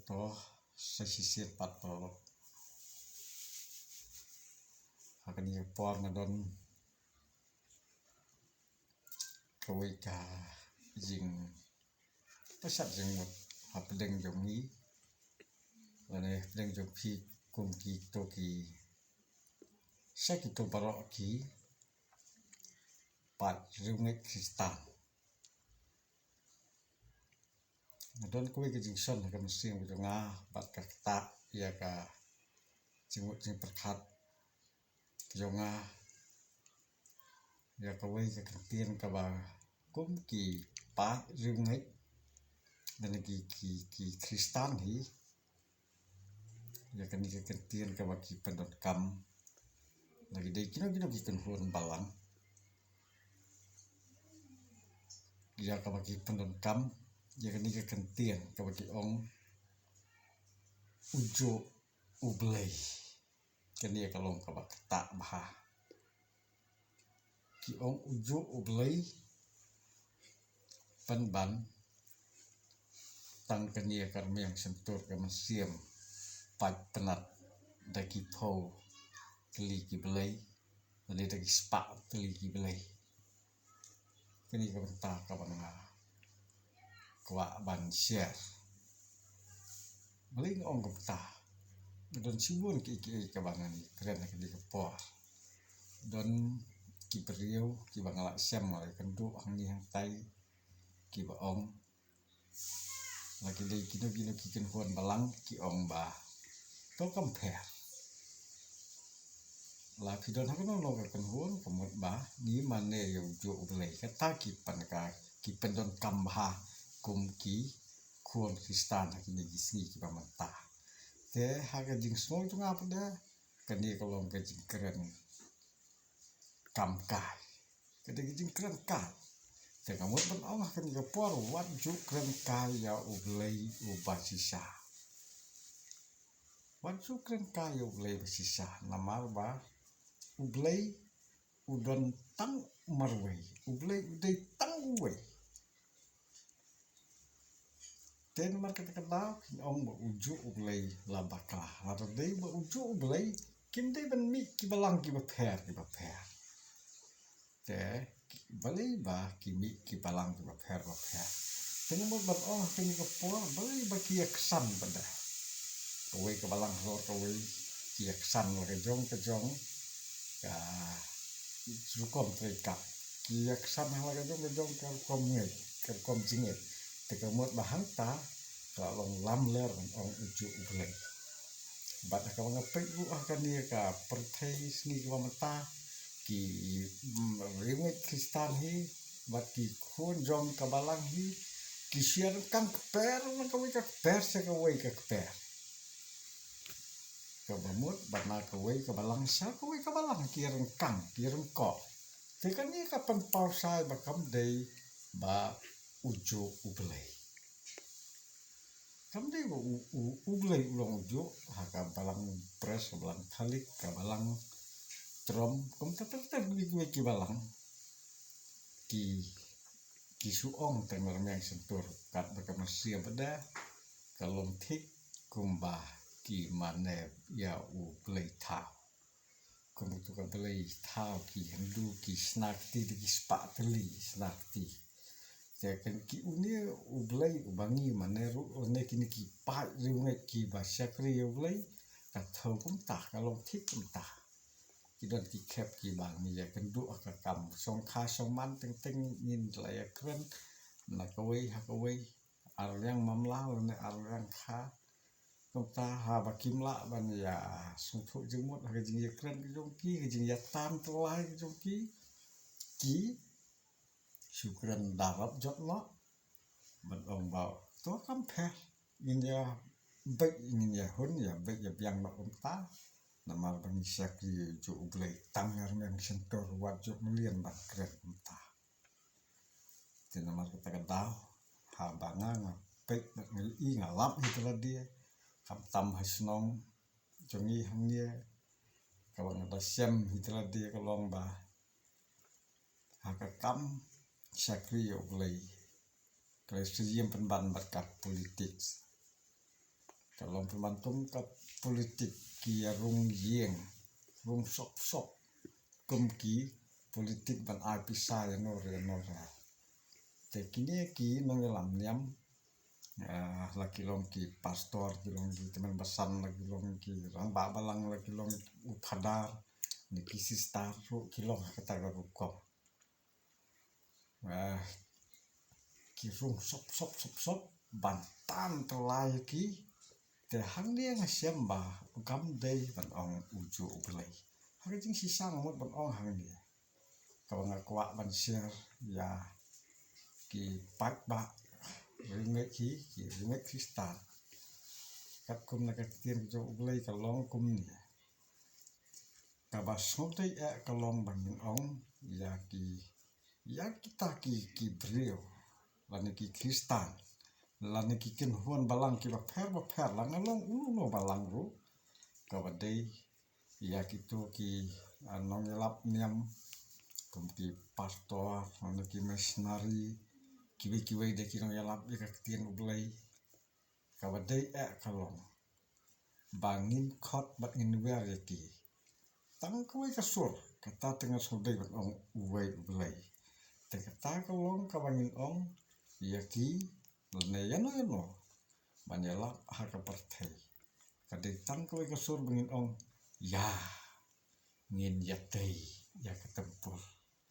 to sisir patol akan dia por ngadon kawai ka jing pasat jing mut hapdeng jongi lane deng jong phi kum ki to ki sakito barok ki pat rungai kristal ngadon kawai ka jing son ka mesim jonga pat ka ta ya ka jingmut jing perkhat jonga ya kawai ka kentien ka ba kum ki pat rungai dan ki kristal hi ya kan ka kentien ka ba ki pendot kam lagi dei kino ki kenhun balang ya ka ba ki pendot kam ya kan ka kentien ka ba ki ong ujo ublei kan ya kalong ka ba ta bah ki ong ujo ublei ban tang kan ya kar meng sentur ka mesiem pat penat daki pho kli ki blei dan daki spa kli ki blei kini ka benta ka banga kwa ban share bling ong ka don sibun ki ka banga ni keren ka di ka por don ki beriu ki bangala siam ngai kan du hang ni hang tai ki ba ong lagi dei kino ki ken huan balang ki ong ba to compare la phi don hakno lo ka ken huan komot ba ni mane yo jo ublei ka ta ki pan ka ki pendon kam ba kum ki khuon kristan hakini ki sni ki ba mata te haga jing small tu ngap da kan ni kolong ka jing keren kam kai ka de jing keren kai te kamot ban ong kan ka por wat ju keren kai ya ublei ubasisa wat ju keren kai ya ublei ubasisa namal ba ublei udon tang marwei ublei udai tang wei ten mar kata kata ong ba uju ublei la bakla la dei ba uju ublei kim dei ban mi ki balang ki ba pher te balei ba ki mi ki balang ki ba pher ten mo ba oh kan ka por balei ba ki aksan bada kawai ka balang hlor kawai ki aksan la ka jong ka jukom tre ka ki aksan la ka jong ka kom ngai ka kom jinget te ka mot bahang ta ka long lam ler ong uju ublei bat ka bang pe bu akan dia ka perthei sni ka mata ki ringai kristal hi bat ki khon jong ka balang hi ki siar kan per na ka wei ka per se ka wei ka per ka bamut bat na ka wei ka balang sa ka wei ka balang ki reng kang ki reng ko te kan ni ka pan pau sai ba kam dei ba ujo ublei kam dei ba ublei ulong ujo ha ka balang pres ka balang thalik ka balang trom kom ter ki balang ki suong tengor meng sentur kat ba masia beda kalom thik kumba ki mane ya ublei tha kum tu ka blei tha ki handu ki snack ti ki spa teli snack ti Jakan ki unia ublei ubangi maneru one kini ki pa rungai ki ba sakri ublei ka thau pum ta ka long thik pum ta ki don ki khep ki bang ni ya kan du ka kam song kha song man teng nin la ya kren na ka wei ha ka wei ar yang mam la ne ar yang kha kom ta ha ba kim la ban ya sung thu jing mot ha jing ya kren ki jong ki jing ya tam to lai ki jong ki syukran darab jot lo ban ong ba to kam phe in ya bai in ya hun ya bai ya biang ba om ta namal bang sakri jo ublei tangar meng sentor wat jo melian ba kret om ta te namal ka ta dau ha banga nga pek ngal i nga lap hitla dia kam tam hasnong jongi hang dia ka bang da sem hitla dia ka long ba ha ka kam sakri ublei Presiden penban berkat politik kalau pemantung ke politik ki rung yeng rung sok kum ki politik ban ai pisai no re te kini ki no lam niam laki long ki pastor ki long ki teman basan laki long ki rang ba balang laki long upadar ni ki sistar ru ki long kata garukom ki rung sop bantan terlai ki te hang dia ngasiam ba gam dei ban ong uju ublei hari jing sisang mot ban ong hang dia kau ngakwa ban share ya ki pat ba ringe ki ringe kristal kat kum na katien jo ublei ka long kum ni ka ba sontei ka long ban ong ya kita ki brio lani ki kristal lani ki ken huan balang ki ba pher lang long no balang ru ka ba dei ya kitu ki anong lap niam kum ki pastor lani ki missionary kiwe de ki nong lap ka tien ublei ka ba dei ka long bangin khot bat ngin wer ki tang ko ka sur kata tengah sodai ban ong uwei ublei te kata ka long ka bangin ong ya ki ne yano banyala ha ka parthei ka de tang ko ka sur bangin ong ya ngin ya tei ya ka tempur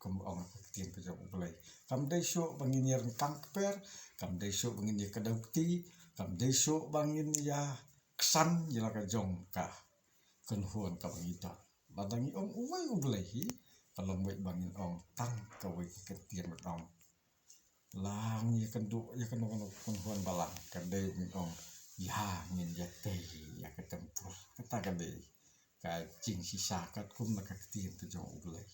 kum ong ka tien ka jo ublei kam dei sho bangin yer tang per kam dei sho bangin ya ka daukti kam dei sho bangin ya ksan ya ka jong ka kun huan ka bangin ta badangi ong uwei ublei hi kalau wei bangin ong tang ka wei ka tien ong lang ya kan du ya kan kun huan balang kan dei min ong ya ngin ya tei ya ka tempur kata ka dei ka jing sisa kat kum na ka tien ka jong ublei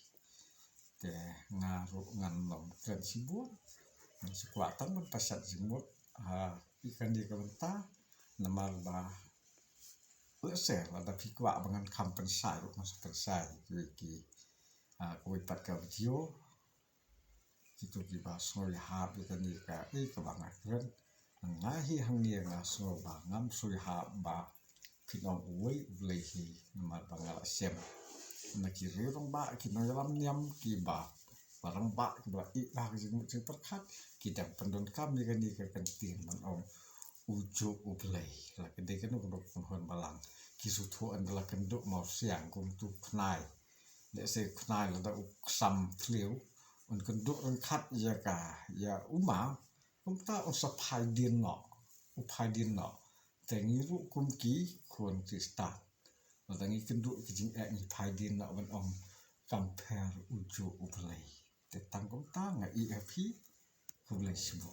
te ngaru ngan nom tren sibu si kwatan man pasat simut ikan dia ka benta namar ba se ada pikwa bangan kampen sai masuk pensai ki kuit pat ka video itu ki ba soi ha bi kan ni ka ka bangat kan ngahi hang ni ngaso ba ngam soi ha ba pinong uwei ublei hi namar bangal sem na ki rong ba ki no lam niam ki ba barang ba ki ba i ba ki mu sing perkat ki dang pendon kam ni kan tin man ong uju ublei la ke de kan no hon balang ki su thu an la kan du mau siang kum tu knai le se knai la da sam thleu un kan du an khat ya ka ya uma kum ta on sa phai din no te ngi ru kum ki khon ti sta la da ngi kan du ki jing ni phai din no ban ong compare uju ublei te tang kum ta nga i happy ublei sibu